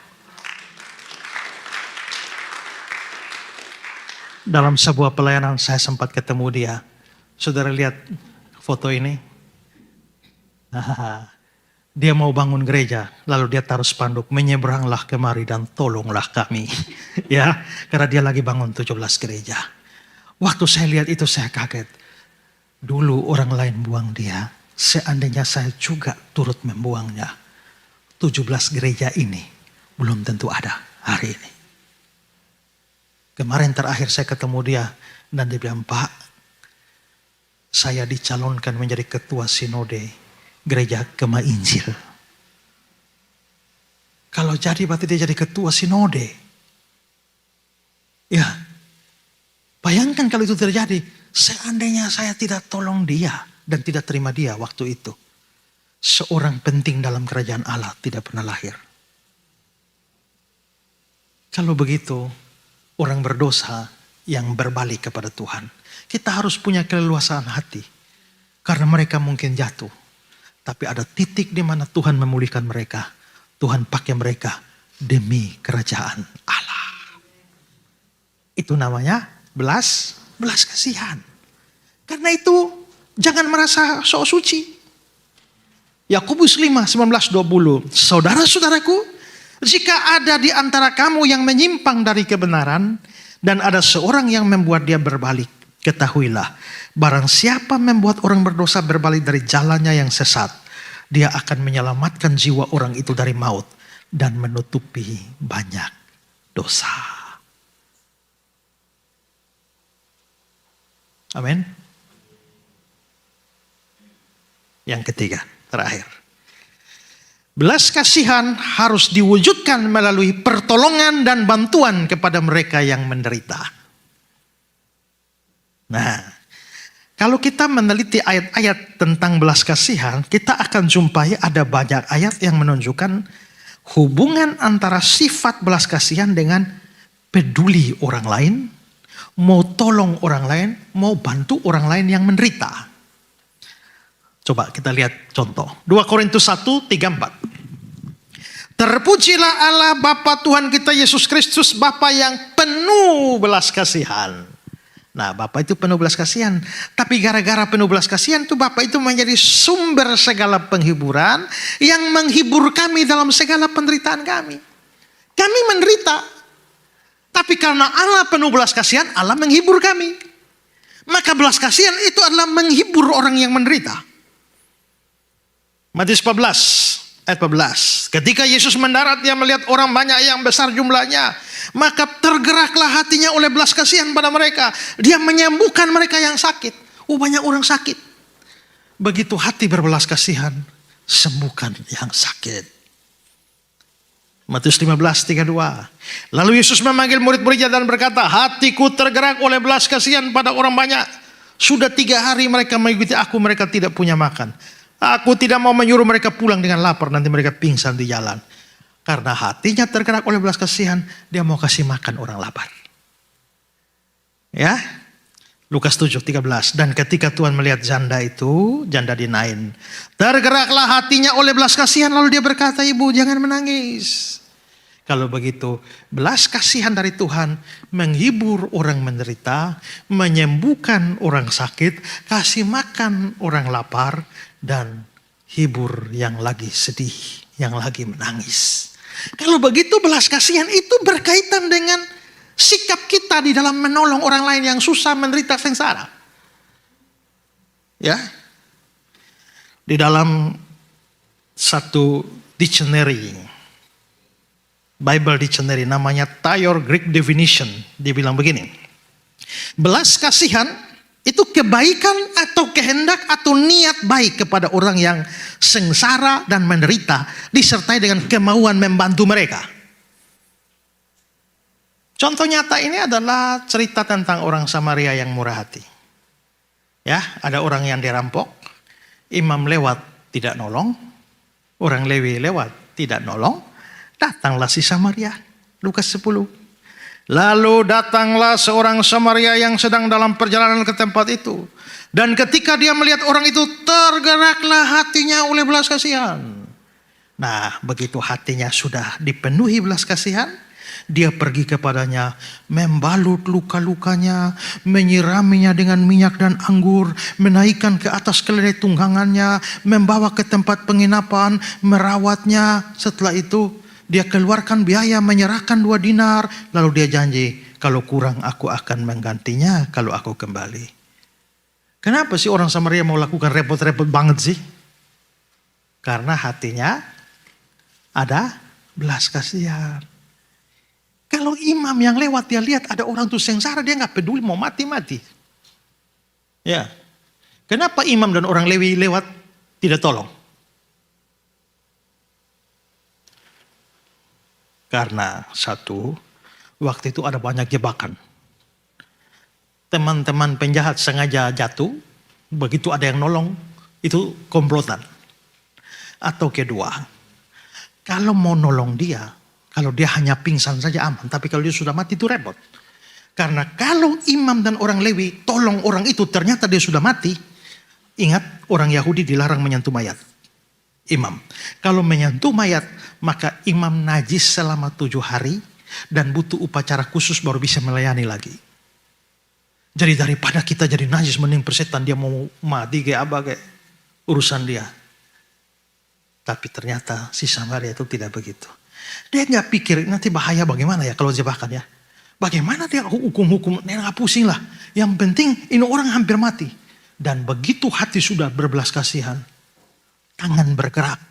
Dalam sebuah pelayanan saya sempat ketemu dia. Saudara lihat foto ini? Dia mau bangun gereja, lalu dia taruh spanduk, menyeberanglah kemari dan tolonglah kami. Ya, karena dia lagi bangun 17 gereja. Waktu saya lihat itu saya kaget. Dulu orang lain buang dia, seandainya saya juga turut membuangnya. 17 gereja ini belum tentu ada hari ini. Kemarin terakhir saya ketemu dia dan dia bilang, Pak, saya dicalonkan menjadi ketua sinode gereja Gema Injil. Kalau jadi berarti dia jadi ketua sinode. Ya, bayangkan kalau itu terjadi. Seandainya saya tidak tolong dia dan tidak terima dia waktu itu. Seorang penting dalam kerajaan Allah tidak pernah lahir. Kalau begitu, orang berdosa yang berbalik kepada Tuhan. Kita harus punya keleluasaan hati. Karena mereka mungkin jatuh. Tapi ada titik di mana Tuhan memulihkan mereka. Tuhan pakai mereka demi kerajaan Allah. Itu namanya belas kasihan. Karena itu jangan merasa sok suci. Yakobus 5:19-20. Saudara-saudaraku, jika ada di antara kamu yang menyimpang dari kebenaran Dan ada seorang yang membuat dia berbalik. Ketahuilah, barang siapa membuat orang berdosa berbalik dari jalannya yang sesat, dia akan menyelamatkan jiwa orang itu dari maut dan menutupi banyak dosa. Amin. Yang ketiga, terakhir. Belas kasihan harus diwujudkan melalui pertolongan dan bantuan kepada mereka yang menderita. Nah, kalau kita meneliti ayat-ayat tentang belas kasihan, kita akan jumpai ada banyak ayat yang menunjukkan hubungan antara sifat belas kasihan dengan peduli orang lain, mau tolong orang lain, mau bantu orang lain yang menderita. Coba kita lihat contoh. 2 Korintus 1:3-4. Terpujilah Allah Bapa Tuhan kita Yesus Kristus, Bapa yang penuh belas kasihan. Nah, Bapa itu penuh belas kasihan. Tapi gara-gara penuh belas kasihan itu Bapa itu menjadi sumber segala penghiburan yang menghibur kami dalam segala penderitaan kami. Kami menderita. Tapi karena Allah penuh belas kasihan, Allah menghibur kami. Maka belas kasihan itu adalah menghibur orang yang menderita. Matius 14 ayat 14. Ketika Yesus mendarat, dia melihat orang banyak yang besar jumlahnya. Maka tergeraklah hatinya oleh belas kasihan pada mereka. Dia menyembuhkan mereka yang sakit. Banyak orang sakit. Begitu hati berbelas kasihan, sembuhkan yang sakit. Matius 15:32. Lalu Yesus memanggil murid-muridnya dan berkata, hatiku tergerak oleh belas kasihan pada orang banyak. Sudah 3 hari mereka mengikuti aku, mereka tidak punya makan. Aku tidak mau menyuruh mereka pulang dengan lapar, nanti mereka pingsan di jalan. Karena hatinya tergerak oleh belas kasihan, dia mau kasih makan orang lapar. Ya, Lukas 7:13. Dan ketika Tuhan melihat janda itu, janda di Nain, tergeraklah hatinya oleh belas kasihan, lalu dia berkata, ibu jangan menangis. Kalau begitu, belas kasihan dari Tuhan menghibur orang menderita, menyembuhkan orang sakit, kasih makan orang lapar, dan hibur yang lagi sedih, yang lagi menangis. Kalau begitu belas kasihan itu berkaitan dengan sikap kita di dalam menolong orang lain yang susah, menderita, sengsara. Ya. Di dalam satu dictionary, Bible Dictionary, namanya Thayer Greek Definition, dia bilang begini. Belas kasihan itu kebaikan atau kehendak atau niat baik kepada orang yang sengsara dan menderita, disertai dengan kemauan membantu mereka. Contoh nyata ini adalah cerita tentang orang Samaria yang murah hati. Ya, ada orang yang dirampok, imam lewat tidak nolong, orang Lewi lewat tidak nolong, datanglah si Samaria. Lukas 10. Lalu datanglah seorang Samaria yang sedang dalam perjalanan ke tempat itu. Dan ketika dia melihat orang itu, tergeraklah hatinya oleh belas kasihan. Nah, begitu hatinya sudah dipenuhi belas kasihan, dia pergi kepadanya, membalut luka-lukanya, menyiraminya dengan minyak dan anggur, menaikkan ke atas keledai tunggangannya, membawa ke tempat penginapan, merawatnya. Setelah itu dia keluarkan biaya, menyerahkan 2 dinar, lalu dia janji, kalau kurang aku akan menggantinya kalau aku kembali. Kenapa sih orang Samaria mau lakukan repot-repot banget sih? Karena hatinya ada belas kasihan. Kalau imam yang lewat, dia lihat ada orang tuh sengsara, dia nggak peduli, mau mati-mati. Ya, kenapa imam dan orang Lewi lewat tidak tolong? Karena satu, waktu itu ada banyak jebakan. Teman-teman penjahat sengaja jatuh, begitu ada yang nolong, itu komplotan. Atau kedua, kalau mau nolong dia, kalau dia hanya pingsan saja aman, tapi kalau dia sudah mati itu repot. Karena kalau imam dan orang Lewi tolong orang itu, ternyata dia sudah mati. Ingat, orang Yahudi dilarang menyentuh mayat. Imam, kalau menyentuh mayat, maka imam najis selama 7 hari dan butuh upacara khusus baru bisa melayani lagi. Jadi daripada kita jadi najis, mending persetan dia mau mati kayak apa kayak urusan dia. Tapi ternyata si Samaria itu tidak begitu. Dia nggak pikir nanti bahaya bagaimana ya kalau jebakan ya. Bagaimana dia hukum-hukum, nggak pusing lah. Yang penting ini orang hampir mati. Dan begitu hati sudah berbelas kasihan, tangan bergerak,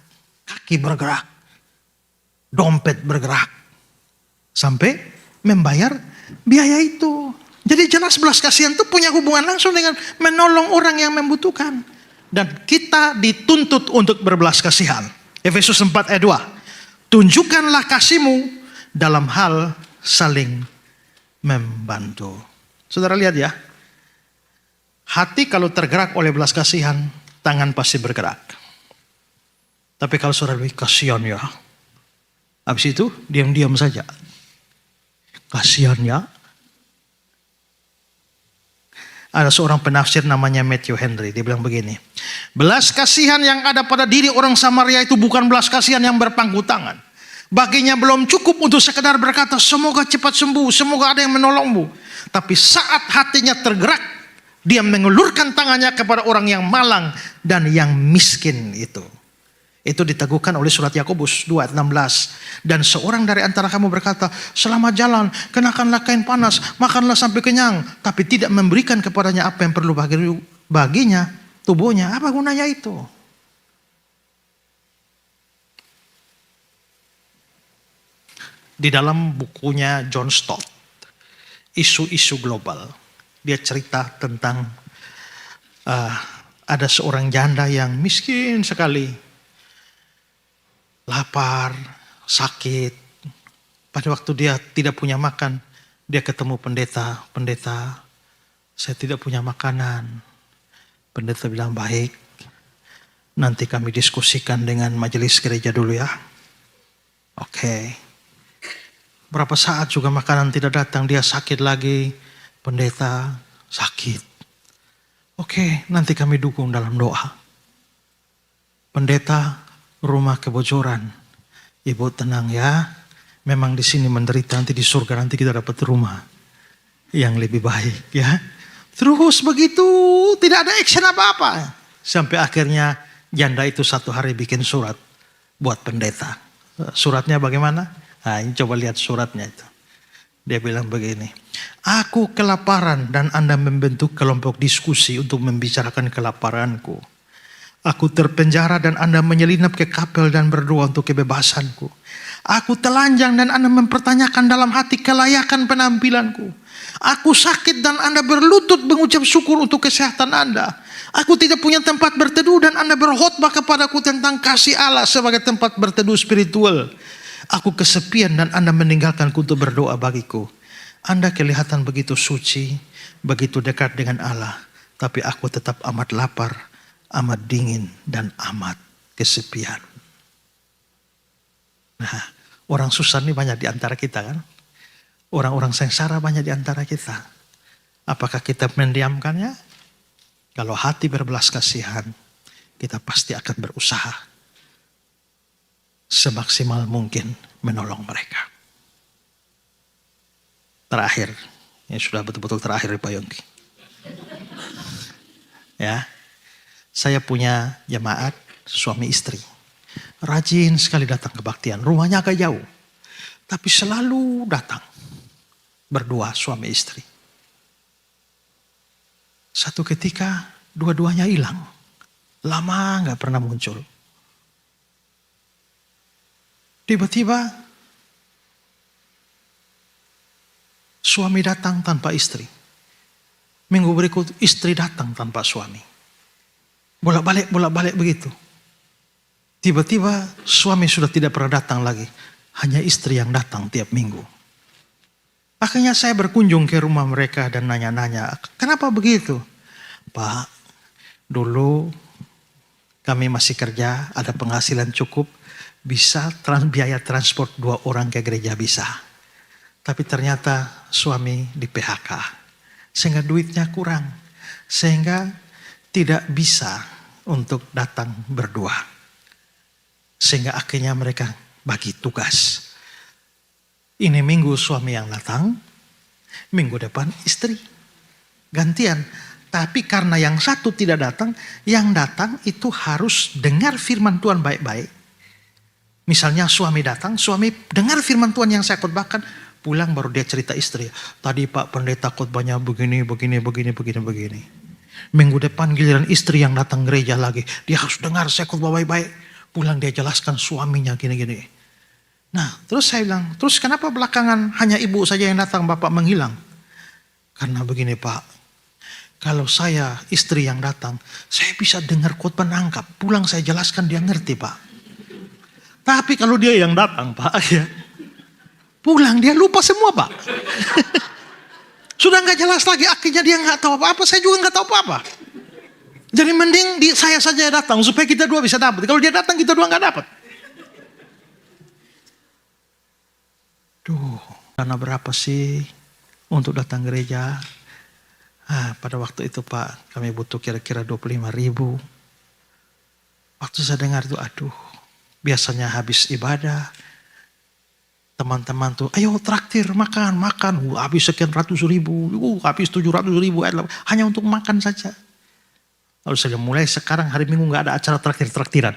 kaki bergerak, dompet bergerak, sampai membayar biaya itu. Jadi jelas belas kasihan itu punya hubungan langsung dengan menolong orang yang membutuhkan. Dan kita dituntut untuk berbelas kasihan. Efesus 4 ayat 2. Tunjukkanlah kasihmu dalam hal saling membantu. Saudara lihat ya. Hati kalau tergerak oleh belas kasihan, tangan pasti bergerak. Tapi kalau saudara lebih kasihan ya. Habis itu diam-diam saja. Kasihan ya. Ada seorang penafsir namanya Matthew Henry. Dia bilang begini. Belas kasihan yang ada pada diri orang Samaria itu bukan belas kasihan yang berpangku tangan. Baginya belum cukup untuk sekedar berkata semoga cepat sembuh, semoga ada yang menolongmu. Tapi saat hatinya tergerak, dia mengulurkan tangannya kepada orang yang malang dan yang miskin itu. Itu diteguhkan oleh surat Yakobus 2 ayat 16. Dan seorang dari antara kamu berkata, selamat jalan, kenakanlah kain panas, makanlah sampai kenyang. Tapi tidak memberikan kepadanya apa yang perlu baginya, tubuhnya. Apa gunanya itu? Di dalam bukunya John Stott, Isu-isu Global, dia cerita tentang ada seorang janda yang miskin sekali. Lapar, sakit. Pada waktu dia tidak punya makan, dia ketemu pendeta. Pendeta, saya tidak punya makanan. Pendeta bilang, baik. Nanti kami diskusikan dengan majelis gereja dulu ya. Oke. Berapa saat juga makanan tidak datang, dia sakit lagi. Pendeta sakit. Oke, nanti kami dukung dalam doa. Pendeta, rumah kebocoran. Ibu tenang ya. Memang di sini menderita, nanti di surga nanti kita dapat rumah yang lebih baik ya. Terus begitu, tidak ada action apa-apa. Sampai akhirnya janda itu satu hari bikin surat buat pendeta. Suratnya bagaimana? Nah, ini coba lihat suratnya itu. Dia bilang begini. Aku kelaparan dan Anda membentuk kelompok diskusi untuk membicarakan kelaparanku. Aku terpenjara dan Anda menyelinap ke kapel dan berdoa untuk kebebasanku. Aku telanjang dan Anda mempertanyakan dalam hati kelayakan penampilanku. Aku sakit dan Anda berlutut mengucap syukur untuk kesehatan Anda. Aku tidak punya tempat berteduh dan Anda berkhotbah kepadaku tentang kasih Allah sebagai tempat berteduh spiritual. Aku kesepian dan Anda meninggalkanku untuk berdoa bagiku. Anda kelihatan begitu suci, begitu dekat dengan Allah. Tapi aku tetap amat lapar, amat dingin, dan amat kesepian. Nah, orang susah ini banyak di antara kita kan. Orang-orang sengsara banyak di antara kita. Apakah kita mendiamkannya? Kalau hati berbelas kasihan, kita pasti akan berusaha semaksimal mungkin menolong mereka. Terakhir, ini sudah betul-betul terakhir Pak Yongki. Ya. Saya punya jemaat suami istri. Rajin sekali datang kebaktian. Rumahnya agak jauh. Tapi selalu datang. Berdua suami istri. Satu ketika dua-duanya hilang. Lama gak pernah muncul. Tiba-tiba suami datang tanpa istri. Minggu berikut istri datang tanpa suami. Bolak-balik begitu. Tiba-tiba suami sudah tidak pernah datang lagi. Hanya istri yang datang tiap minggu. Akhirnya saya berkunjung ke rumah mereka dan nanya-nanya. Kenapa begitu? Pak, dulu kami masih kerja, ada penghasilan cukup. Bisa biaya transport 2 orang ke gereja bisa. Tapi ternyata suami di PHK. Sehingga duitnya kurang. Sehingga tidak bisa untuk datang berdua. Sehingga akhirnya mereka bagi tugas. Ini minggu suami yang datang, minggu depan istri. Gantian. Tapi karena yang satu tidak datang, yang datang itu harus dengar firman Tuhan baik-baik. Misalnya suami datang, suami dengar firman Tuhan yang saya khotbahkan, Pulang baru dia cerita istri. Tadi Pak Pendeta khotbahnya begini. Minggu depan giliran istri yang datang gereja lagi. Dia harus dengar saya khotbah baik-baik. Pulang dia jelaskan suaminya gini-gini. Nah terus saya bilang, terus kenapa belakangan hanya ibu saja yang datang, bapak menghilang? Karena begini Pak, kalau saya istri yang datang, saya bisa dengar khotbah nangkap. Pulang saya jelaskan dia ngerti Pak. Tapi kalau dia yang datang Pak, ya, pulang dia lupa semua Pak. Sudah nggak jelas lagi, akhirnya dia nggak tahu apa-apa, saya juga nggak tahu apa-apa. Jadi mending saya saja datang supaya kita dua bisa dapat. Kalau dia datang kita dua nggak dapat. Karena berapa sih untuk datang gereja? Pada waktu itu Pak, kami butuh kira-kira 25.000. Waktu saya dengar itu, biasanya habis ibadah, teman-teman tuh, ayo traktir makan, habis sekian ratus ribu, habis 700.000, hanya untuk makan saja. Lalu saya mulai sekarang hari Minggu nggak ada acara traktiran.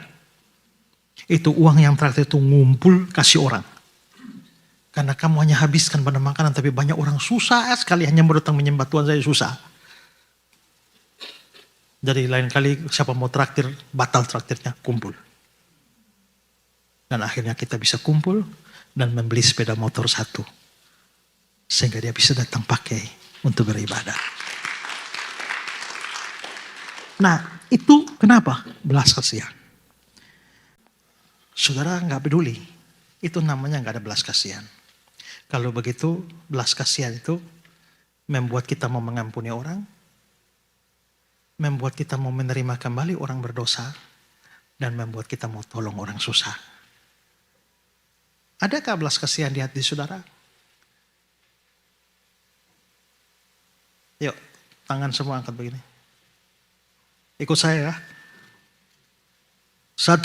Itu uang yang traktir itu ngumpul kasih orang. Karena kamu hanya habiskan pada makanan, tapi banyak orang susah sekali hanya mau datang menyembah Tuhan, saya susah. Jadi lain kali siapa mau traktir, batal traktirnya, kumpul. Dan akhirnya kita bisa kumpul dan membeli sepeda motor 1. Sehingga dia bisa datang pakai untuk beribadah. Nah itu kenapa? Belas kasihan. Saudara nggak peduli, itu namanya nggak ada belas kasihan. Kalau begitu, belas kasihan itu membuat kita mau mengampuni orang, membuat kita mau menerima kembali orang berdosa, dan membuat kita mau tolong orang susah. Adakah belas kasihan di hati saudara? Yuk, tangan semua angkat begini. Ikut saya ya. 1.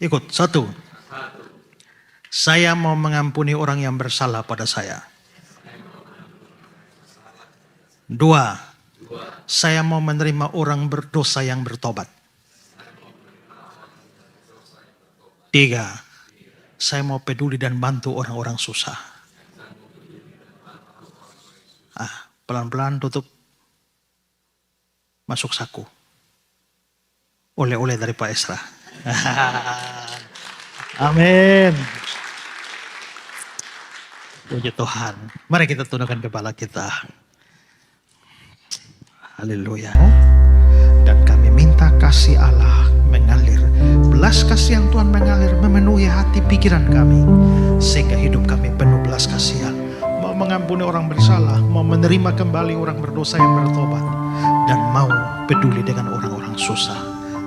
Ikut, 1. Saya mau mengampuni orang yang bersalah pada saya. 2. Saya mau menerima orang berdosa yang bertobat. 3. Saya mau peduli dan bantu orang-orang susah. Pelan-pelan tutup. Masuk saku. Oleh-oleh dari Pak Esra. Amin. Puji Tuhan. Mari kita tundukkan kepala kita. Haleluya. Dan kami minta kasih Allah mengalir. Belas kasihan Tuhan mengalir memenuhi hati pikiran kami. Sehingga hidup kami penuh belas kasihan. Mau mengampuni orang bersalah. Mau menerima kembali orang berdosa yang bertobat. Dan mau peduli dengan orang-orang susah.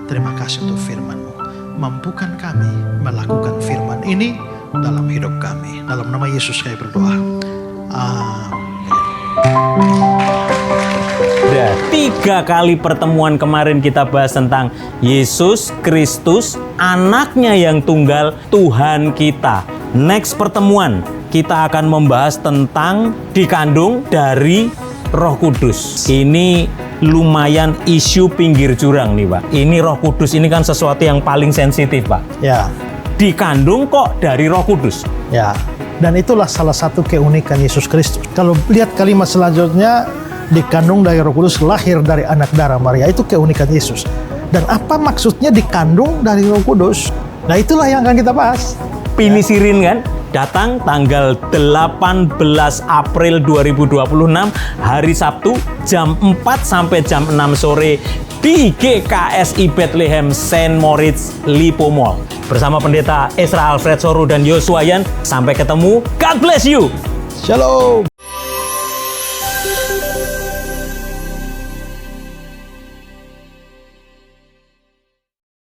Terima kasih untuk firman-Mu. Mampukan kami melakukan firman ini dalam hidup kami. Dalam nama Yesus kami berdoa. Amin. 3 kali pertemuan kemarin kita bahas tentang Yesus Kristus, anaknya yang tunggal, Tuhan kita. Next pertemuan kita akan membahas tentang dikandung dari Roh Kudus. Ini lumayan isu pinggir jurang nih Pak. Ini Roh Kudus ini kan sesuatu yang paling sensitif Pak. Ya. Dikandung kok dari Roh Kudus. Ya. Dan itulah salah satu keunikan Yesus Kristus. Kalau lihat kalimat selanjutnya, dikandung dari Roh Kudus, lahir dari anak darah Maria. Itu keunikan Yesus. Dan apa maksudnya dikandung dari Roh Kudus? Nah itulah yang akan kita bahas. Pinisirin kan? Datang tanggal 18 April 2026 hari Sabtu jam 4 sampai jam 6 sore di GKSI Bethlehem St. Moritz Lipo Mall bersama Pendeta Esra Alfred Soru dan Yosua Yan. Sampai ketemu. God bless you. Shalom.